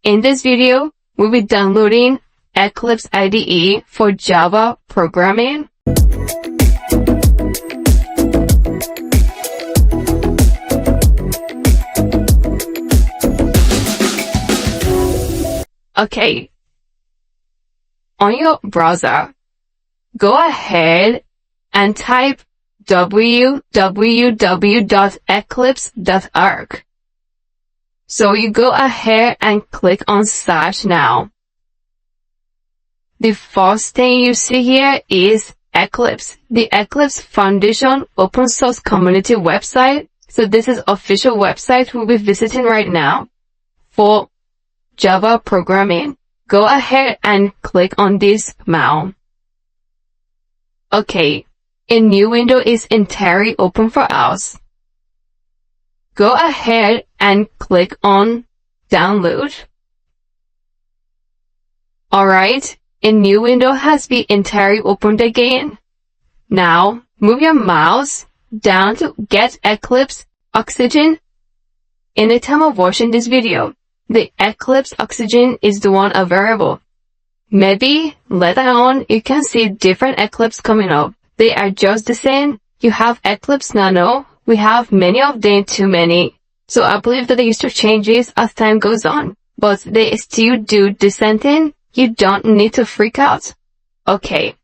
In this video, we'll be downloading Eclipse IDE for Java programming. Okay. On your browser, go ahead and type www.eclipse.org. So you go ahead and click on Search now. The first thing you see here is Eclipse, the Eclipse Foundation open source community website. So this is official website we'll be visiting right now for Java programming. Go ahead and click on this now. Okay, a new window is entirely open for us. Go ahead and click on Download. Alright, a new window has been entirely opened again. Now, move your mouse down to Get Eclipse Oxygen. In the time of watching this video, the Eclipse Oxygen is the one available. Maybe later on you can see different Eclipse coming up. They are just the same. You have Eclipse Nano. We have many of them, too many. So I believe that they used to change this as time goes on. But they still do the same thing. You don't need to freak out. Okay.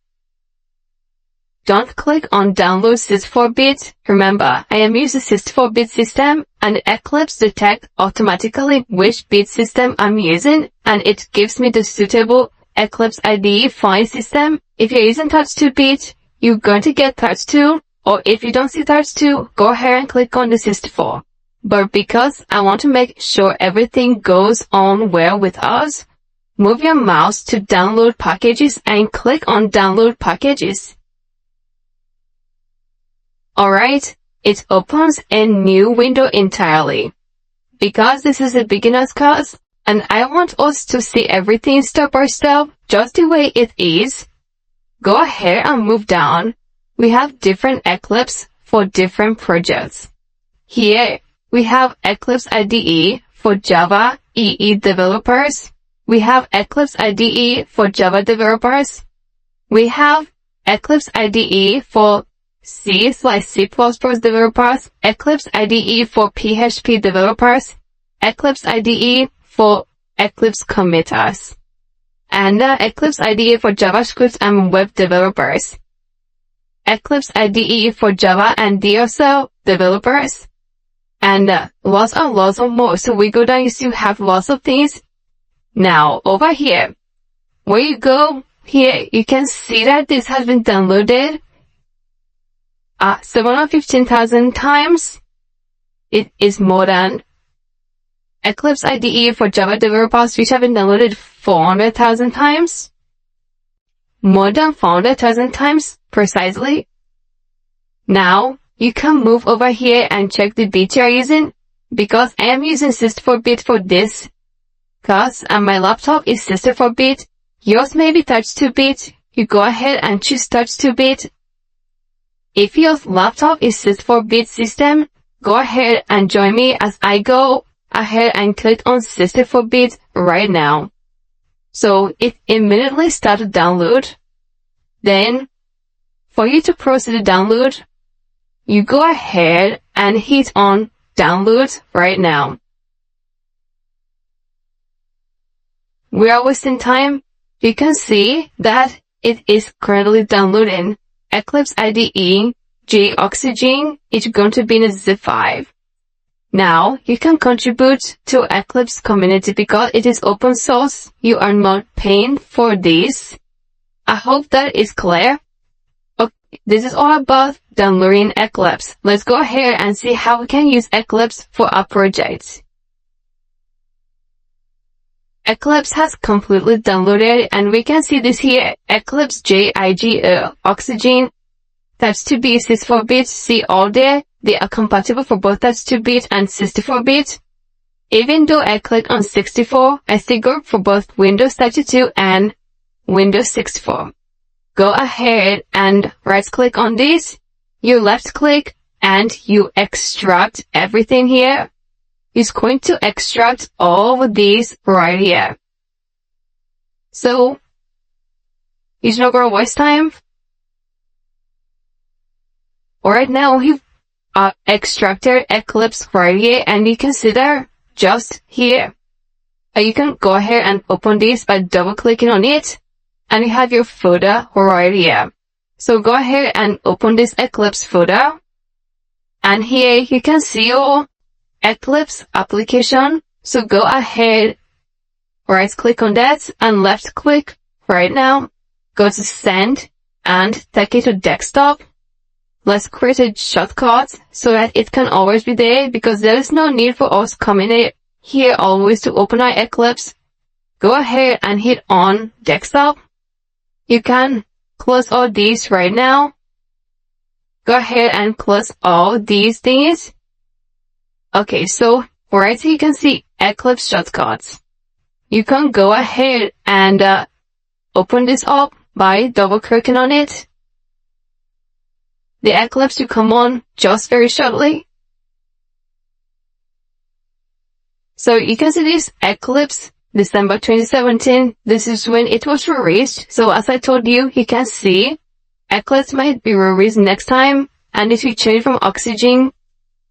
Don't click on Download 64-bit. Remember, I am using 64-bit system and Eclipse detects automatically which bit system I'm using and it gives me the suitable Eclipse IDE file system. If you're using 32-bit, you're going to get 32, or if you don't see 32, go ahead and click on the 64. But because I want to make sure everything goes on well with us, move your mouse to Download Packages and click on Download Packages. Alright, it opens a new window entirely. Because this is a beginner's course, and I want us to see everything step by step, just the way it is, go ahead and move down. We have different Eclipse for different projects. Here, we have Eclipse IDE for Java EE developers. We have Eclipse IDE for Java developers. We have Eclipse IDE for C/C++ developers, Eclipse IDE for PHP developers, Eclipse IDE for Eclipse committers, and Eclipse IDE for JavaScript and web developers, Eclipse IDE for Java and DSL developers, and lots of more. So we go down, you still have lots of things. Now, over here, where you go, here, you can see that this has been downloaded 715,000 times. It is more than Eclipse IDE for Java developers, which have been downloaded 400,000 times. More than 400,000 times, precisely. Now, you can move over here and check the bit you're using, because I am using 64-bit for this, because my laptop is 64-bit. Yours may be 32-bit. You go ahead and choose 32-bit. If your laptop is 64-bit system, go ahead and join me as I go ahead and click on 64-bit right now. So it immediately started download. Then, for you to proceed to download, you go ahead and hit on download right now. We are wasting time. You can see that it is currently downloading. Eclipse IDE G Oxygen is going to be in a zip file. Now, you can contribute to Eclipse community because it is open source. You are not paying for this. I hope that is clear. Okay, this is all about downloading Eclipse. Let's go ahead and see how we can use Eclipse for our projects. Eclipse has completely downloaded and we can see this here, Eclipse JIGE Oxygen. 32-bit, 64-bit, see all there. They are compatible for both 32-bit and 64-bit. Even though I click on 64, I still go for both Windows 32 and Windows 64. Go ahead and right click on this. You left click and you extract everything here. is going to extract all of these right here. So, it's not gonna waste time. Alright, now we've extracted Eclipse right here, and you can see there, just here. You can go ahead and open this by double clicking on it, and you have your folder right here. So go ahead and open this Eclipse folder, and here you can see your Eclipse application. So go ahead, right click on that, and left click right now, go to send, and take it to desktop. Let's create a shortcut so that it can always be there, because there is no need for us coming in here always to open our Eclipse. Go ahead and hit on desktop. You can close all these right now. Go ahead and close all these things. Okay, so right here you can see Eclipse shortcuts. You can go ahead and open this up by double clicking on it. The Eclipse will come on just very shortly. So you can see this Eclipse December 2017. This is when it was released. So as I told you, you can see Eclipse might be released next time, and it will change from Oxygen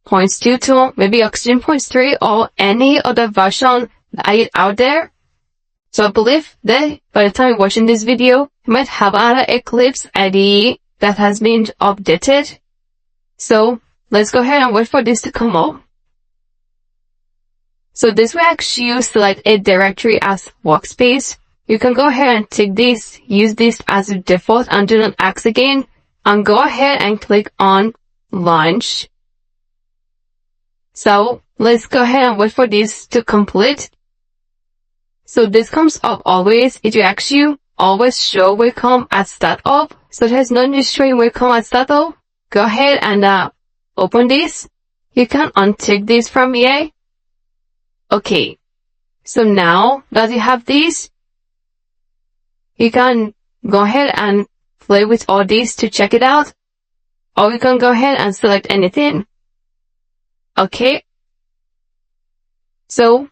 0.2 to maybe Oxygen 0.3 or any other version that is out there. So I believe that by the time you're watching this video, you might have another Eclipse IDE that has been updated. So let's go ahead and wait for this to come up. So this will actually you select a directory as workspace. You can go ahead and take this, use this as a default and do not ask again, and go ahead and click on launch. So let's go ahead and wait for this to complete. So this comes up always. It will actually always show welcome at startup. So there's no need showing welcome at startup. Go ahead and open this. You can untick this from here. Okay, so now that you have this, you can go ahead and play with all these to check it out, or you can go ahead and select anything. Okay, so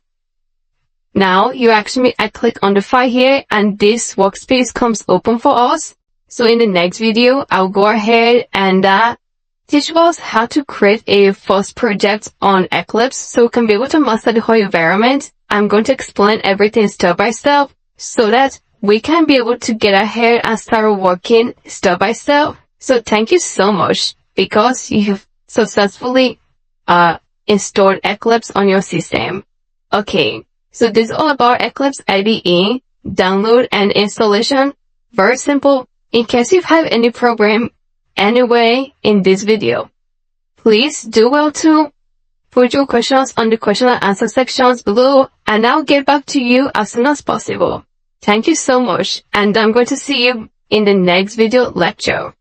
now you actually, I click on the file here, and this workspace comes open for us. So in the next video, I'll go ahead and teach us how to create a first project on Eclipse so we can be able to master the whole environment. I'm going to explain everything step by step so that we can be able to get ahead and start working step by step. So thank you so much because you've successfully installed Eclipse on your system. Okay, so this is all about Eclipse IDE, download and installation. Very simple. In case you have any problem anyway in this video, please do well to put your questions on the question and answer sections below, and I'll get back to you as soon as possible. Thank you so much, and I'm going to see you in the next video lecture.